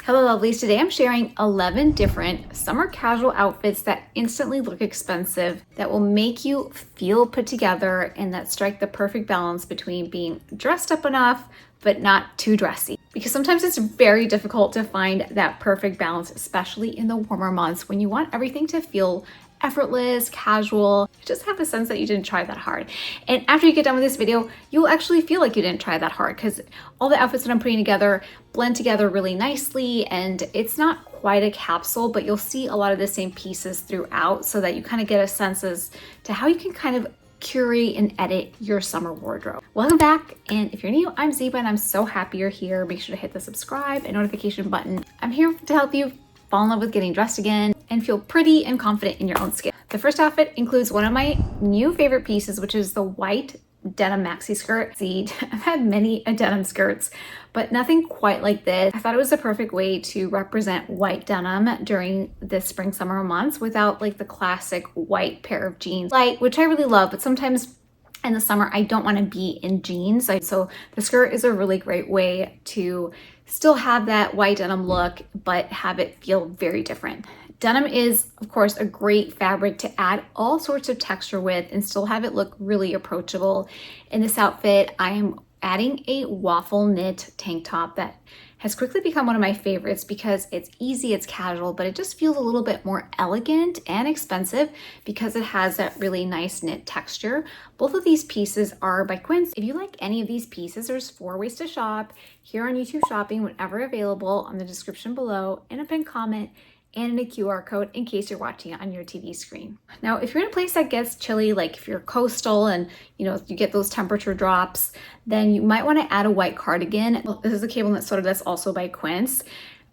Hello lovelies, today I'm sharing 11 different summer casual outfits that instantly look expensive, that will make you feel put together and that strike the perfect balance between being dressed up enough but not too dressy. Because sometimes it's very difficult to find that perfect balance, especially in the warmer months when you want everything to feel effortless, casual, just have a sense that you didn't try that hard. And after you get done with this video, you'll actually feel like you didn't try that hard because all the outfits that I'm putting together blend together really nicely, and it's not quite a capsule, but you'll see a lot of the same pieces throughout so that you kind of get a sense as to how you can kind of curate and edit your summer wardrobe. Welcome back, and if you're new, I'm Ziba and I'm so happy you're here. Make sure to hit the subscribe and notification button. I'm here to help you fall in love with getting dressed again and feel pretty and confident in your own skin. The first outfit includes one of my new favorite pieces, which is the white denim maxi skirt. See, I've had many denim skirts, but nothing quite like this. I thought it was the perfect way to represent white denim during the spring summer months without like the classic white pair of jeans, which I really love, but sometimes in the summer I don't want to be in jeans. So the skirt is a really great way to still have that white denim look, but have it feel very different. Denim is, of course, a great fabric to add all sorts of texture with and still have it look really approachable. In this outfit, I am adding a waffle knit tank top that has quickly become one of my favorites because it's easy, it's casual, but it just feels a little bit more elegant and expensive because it has that really nice knit texture. Both of these pieces are by Quince. If you like any of these pieces, there's 4 ways to shop here on YouTube Shopping, whenever available, on the description below, in a pinned comment, and in a QR code in case you're watching it on your TV screen. Now, if you're in a place that gets chilly, like if you're coastal and you get those temperature drops, then you might want to add a white cardigan. Well, this is a cable knit sweater that's also by Quince.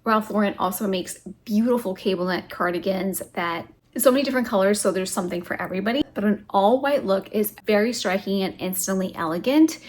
Ralph Lauren also makes beautiful cable knit cardigans that so many different colors, so there's something for everybody. But an all white look is very striking and instantly elegant.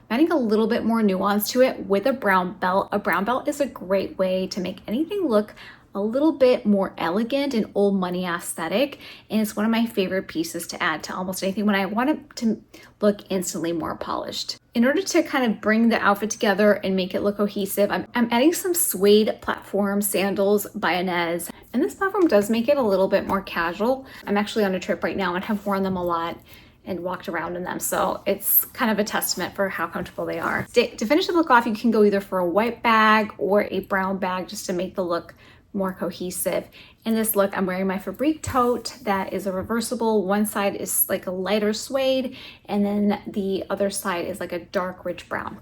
Adding a little bit more nuance to it with a brown belt. A brown belt is a great way to make anything look a little bit more elegant and old money aesthetic, and it's one of my favorite pieces to add to almost anything when I want it to look instantly more polished. In order to kind of bring the outfit together and make it look cohesive, I'm adding some suede platform sandals by Inez, and this platform does make it a little bit more casual. I'm actually on a trip right now and have worn them a lot and walked around in them, so it's kind of a testament for how comfortable they are. To finish the look off, you can go either for a white bag or a brown bag just to make the look more cohesive. In this look, I'm wearing my Fabrique tote that is a reversible. One side is like a lighter suede, and then the other side is like a dark rich brown.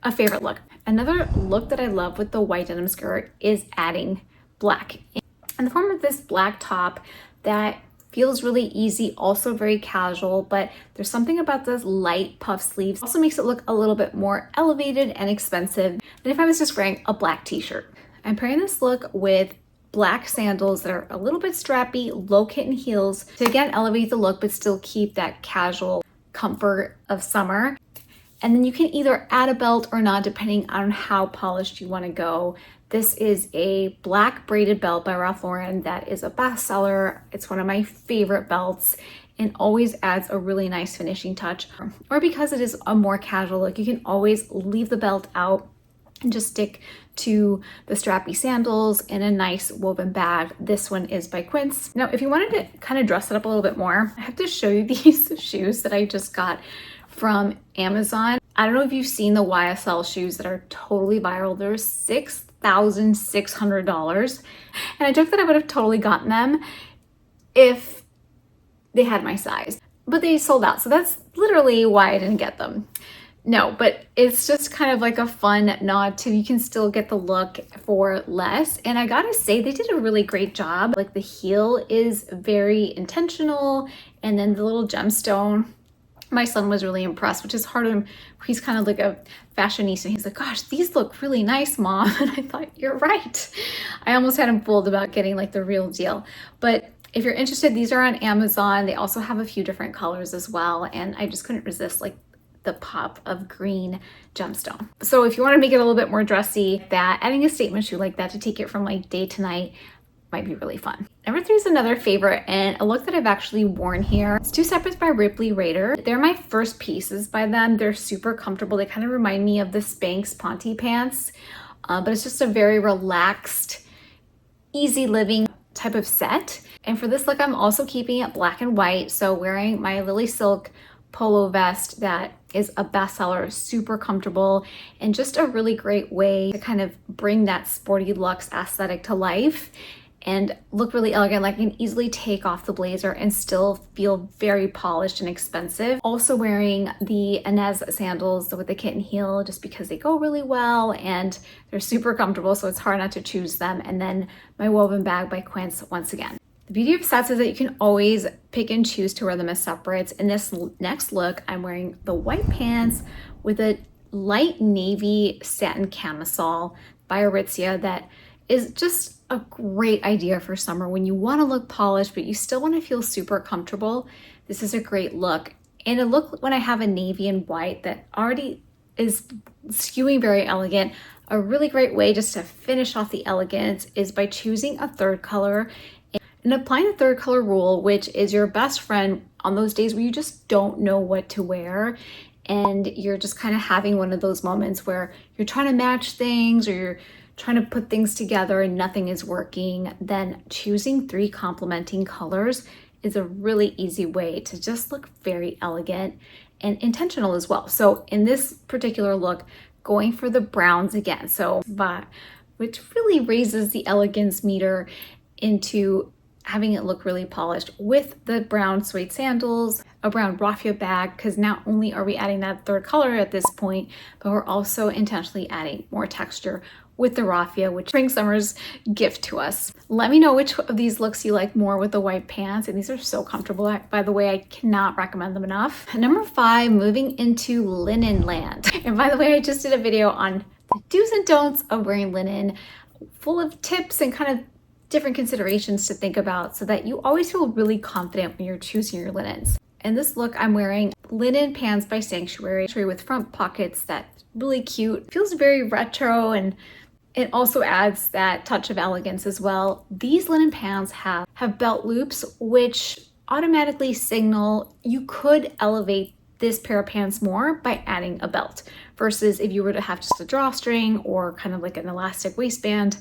A favorite look. Another look that I love with the white denim skirt is adding black in the form of this black top that feels really easy, also very casual, but there's something about those light puff sleeves also makes it look a little bit more elevated and expensive than if I was just wearing a black t-shirt. I'm pairing this look with black sandals that are a little bit strappy, low kitten heels to again elevate the look but still keep that casual comfort of summer. And then you can either add a belt or not depending on how polished you want to go. This is a black braided belt by Ralph Lauren that is a bestseller. It's one of my favorite belts and always adds a really nice finishing touch. Or because it is a more casual look, you can always leave the belt out and just stick to the strappy sandals in a nice woven bag. This one is by Quince. Now, if you wanted to kind of dress it up a little bit more, I have to show you these shoes that I just got from Amazon. I don't know if you've seen the YSL shoes that are totally viral. They're $6,600. And I joked that I would have totally gotten them if they had my size, but they sold out. So that's literally why I didn't get them. No, but it's just kind of like a fun nod to you can still get the look for less. And I gotta say, they did a really great job. Like the heel is very intentional, and then the little gemstone, my son was really impressed, which is hard on, he's kind of like a fashionista. He's like, gosh, these look really nice, Mom. And I thought, you're right. I almost had him fooled about getting like the real deal. But if you're interested, these are on Amazon. They also have a few different colors as well. And I just couldn't resist like the pop of green gemstone. So if you want to make it a little bit more dressy, that adding a statement shoe like that to take it from like day to night might be really fun. Number 3 is another favorite and a look that I've actually worn here. It's 2 separates by Ripley Rader. They're my first pieces by them. They're super comfortable. They kind of remind me of the Spanx Ponte pants. but it's just a very relaxed, easy living type of set. And for this look, I'm also keeping it black and white. So wearing my Lilysilk polo vest that is a bestseller, super comfortable, and just a really great way to kind of bring that sporty luxe aesthetic to life and look really elegant. Like, I can easily take off the blazer and still feel very polished and expensive. Also wearing the Inez sandals with the kitten heel just because they go really well and they're super comfortable, so it's hard not to choose them. And then my woven bag by Quince once again. The beauty of sets is that you can always pick and choose to wear them as separates. In this next look, I'm wearing the white pants with a light navy satin camisole by Aritzia that is just a great idea for summer when you want to look polished, but you still want to feel super comfortable. This is a great look. And a look when I have a navy and white that already is skewing very elegant. A really great way just to finish off the elegance is by choosing a third color and applying the third color rule, which is your best friend on those days where you just don't know what to wear. And you're just kind of having one of those moments where you're trying to match things or you're trying to put things together and nothing is working. Then choosing 3 complementing colors is a really easy way to just look very elegant and intentional as well. So in this particular look, going for the browns again. So, which really raises the elegance meter into having it look really polished with the brown suede sandals, a brown raffia bag, because not only are we adding that third color at this point, but we're also intentionally adding more texture with the raffia, which spring summer's gift to us. Let me know which of these looks you like more with the white pants, and these are so comfortable. By the way, I cannot recommend them enough. Number 5, moving into linen land. And by the way, I just did a video on the do's and don'ts of wearing linen, full of tips and kind of different considerations to think about so that you always feel really confident when you're choosing your linens. In this look, I'm wearing linen pants by Sanctuary with front pockets that's really cute. Feels very retro, and it also adds that touch of elegance as well. These linen pants have belt loops, which automatically signal you could elevate this pair of pants more by adding a belt versus if you were to have just a drawstring or kind of like an elastic waistband.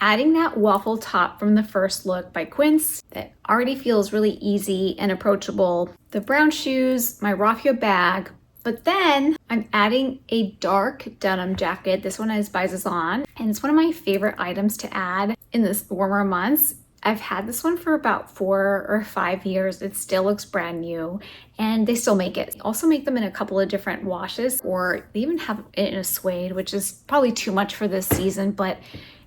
Adding that waffle top from the first look by Quince that already feels really easy and approachable. The brown shoes, my raffia bag, but then I'm adding a dark denim jacket. This one is by Sezane, and it's one of my favorite items to add in this warmer months. I've had this one for about 4 or 5 years. It still looks brand new, and they still make it. They also make them in a couple of different washes, or they even have it in a suede, which is probably too much for this season, but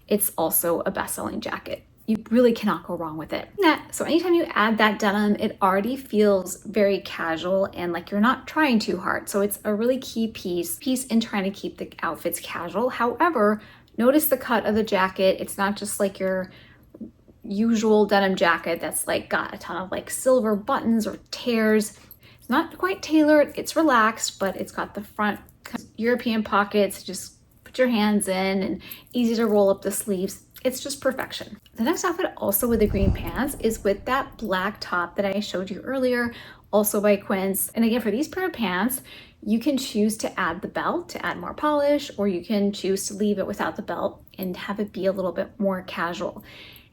it's also a best-selling jacket. You really cannot go wrong with it. So anytime you add that denim, it already feels very casual and like you're not trying too hard. So it's a really key piece in trying to keep the outfits casual. However, notice the cut of the jacket. It's not just like your usual denim jacket that's like got a ton of like silver buttons or tears. It's not quite tailored. It's relaxed, but it's got the front European pockets. Just put your hands in and easy to roll up the sleeves. It's just perfection. The next outfit, also with the green pants, is with that black top that I showed you earlier, also by Quince. And again, for these pair of pants, you can choose to add the belt to add more polish, or you can choose to leave it without the belt and have it be a little bit more casual.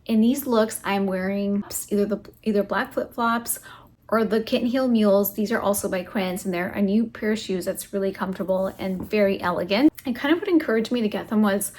In these looks, I'm wearing either black flip-flops or the kitten heel mules. These are also by Quince, and they're a new pair of shoes that's really comfortable and very elegant. And kind of what encouraged me to get them was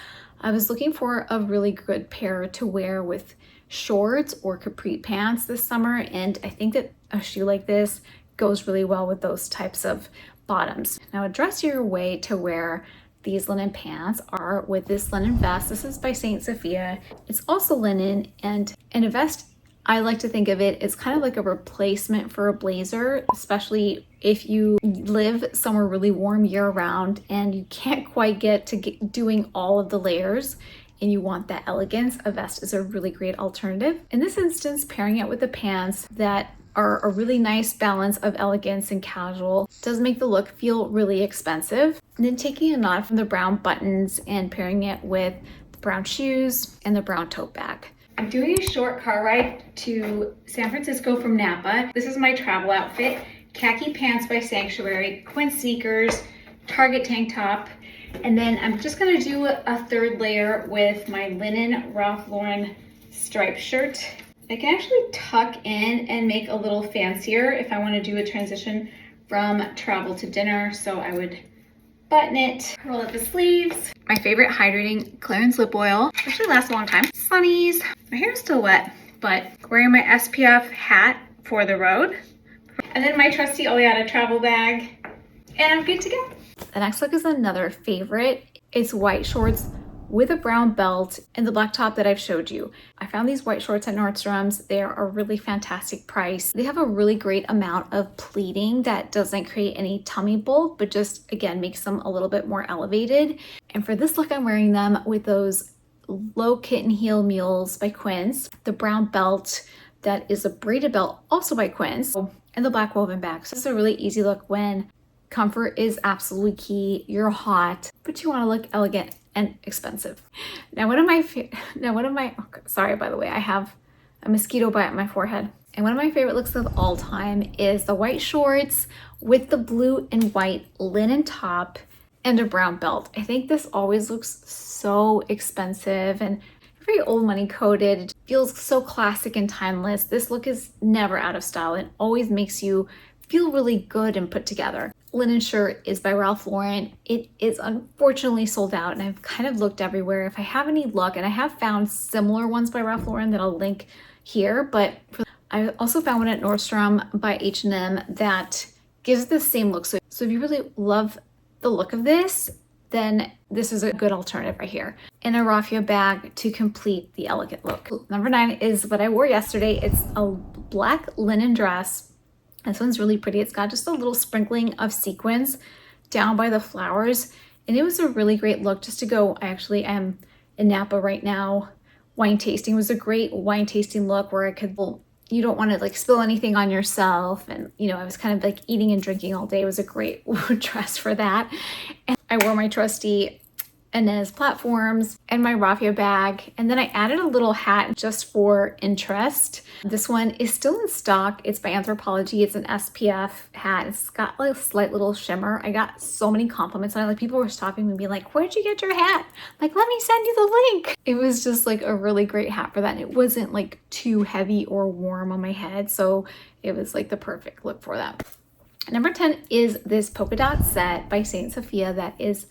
I was looking for a really good pair to wear with shorts or capri pants this summer, and I think that a shoe like this goes really well with those types of bottoms. Now, dress your way to wear these linen pants are with this linen vest. This is by Saint Sophia. It's also linen, and in a vest, I like to think of it as kind of like a replacement for a blazer, especially if you live somewhere really warm year-round and you can't quite get to doing all of the layers and you want that elegance. A vest is a really great alternative. In this instance, pairing it with the pants that are a really nice balance of elegance and casual does make the look feel really expensive. And then taking a nod from the brown buttons and pairing it with the brown shoes and the brown tote bag. I'm doing a short car ride to San Francisco from Napa. This is my travel outfit. Khaki pants by Sanctuary, Quince sneakers, Target tank top, And then I'm just gonna do a third layer with my linen Ralph Lauren striped shirt. I can actually tuck in and make a little fancier if I want to do a transition from travel to dinner. So I would button it, roll up the sleeves. My favorite hydrating clearance lip oil. Actually lasts a long time. Sunnies. My hair is still wet, but wearing my SPF hat for the road. And then my trusty Aviator travel bag. And I'm good to go. The next look is another favorite. It's white shorts with a brown belt and the black top that I've showed you. I found these white shorts at Nordstrom's. They are a really fantastic price. They have a really great amount of pleating that doesn't create any tummy bulk, but just again makes them a little bit more elevated. And for this look, I'm wearing them with those low kitten heel mules by Quince, the brown belt that is a braided belt also by Quince, and the black woven bag. So this is a really easy look when comfort is absolutely key. You're hot, but you want to look elegant and expensive. Now, sorry, by the way, I have a mosquito bite on my forehead. And one of my favorite looks of all time is the white shorts with the blue and white linen top and a brown belt. I think this always looks so expensive and very old money coated. It feels so classic and timeless. This look is never out of style. It always makes you feel really good and put together. Linen shirt is by Ralph Lauren. It is unfortunately sold out and I've kind of looked everywhere. If I have any luck, and I have found similar ones by Ralph Lauren that I'll link here, but I also found one at Nordstrom by H&M that gives the same look. So if you really love the look of this, then this is a good alternative right here. And a raffia bag to complete the elegant look. Number 9 is what I wore yesterday. It's a black linen dress. This one's really pretty. It's got just a little sprinkling of sequins down by the flowers. And it was a really great look just to go. I actually am in Napa right now. Wine tasting was a great wine tasting look where I could, well, you don't want to like spill anything on yourself. And, you know, I was kind of like eating and drinking all day. It was a great dress for that. And I wore my trusty Inez platforms and my raffia bag. And then I added a little hat just for interest. This one is still in stock. It's by Anthropologie. It's an SPF hat. It's got like a slight little shimmer. I got so many compliments on it. Like people were stopping me and being like, where'd you get your hat? Like, let me send you the link. It was just like a really great hat for that. And it wasn't like too heavy or warm on my head. So it was like the perfect look for that. Number 10 is this polka dot set by Saint Sophia that is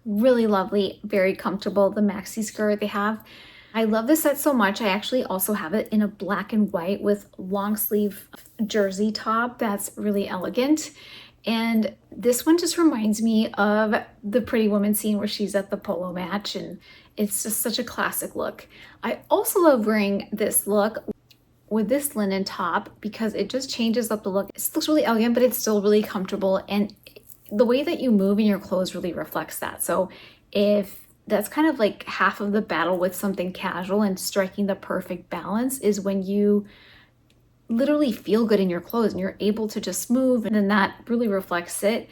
really lovely, very comfortable. The maxi skirt they have. I love this set so much. I actually also have it in a black and white with long sleeve jersey top that's really elegant. And this one just reminds me of the Pretty Woman scene where she's at the polo match, and it's just such a classic look. I also love wearing this look with this linen top because it just changes up the look. It looks really elegant, but it's still really comfortable, and the way that you move in your clothes really reflects that. So if that's kind of like half of the battle with something casual and striking the perfect balance is when you literally feel good in your clothes and you're able to just move, and then that really reflects it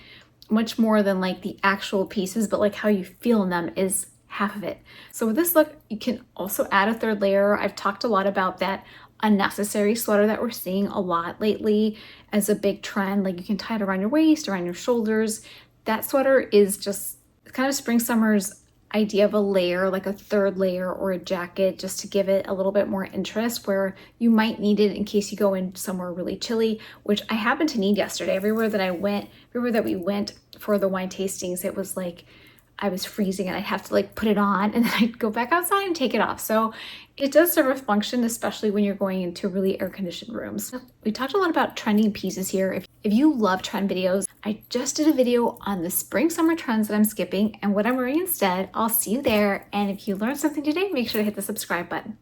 much more than like the actual pieces, but like how you feel in them is half of it. So with this look, you can also add a third layer. I've talked a lot about that unnecessary sweater that we're seeing a lot lately as a big trend. Like you can tie it around your waist, around your shoulders. That sweater is just kind of spring summer's idea of a layer, like a third layer or a jacket, just to give it a little bit more interest where you might need it in case you go in somewhere really chilly, which I happened to need yesterday. Everywhere that we went for the wine tastings, it was like I was freezing and I'd have to like put it on and then I'd go back outside and take it off. So it does serve a function, especially when you're going into really air-conditioned rooms. We talked a lot about trending pieces here. If you love trend videos, I just did a video on the spring summer trends that I'm skipping and what I'm wearing instead. I'll see you there. And if you learned something today, make sure to hit the subscribe button.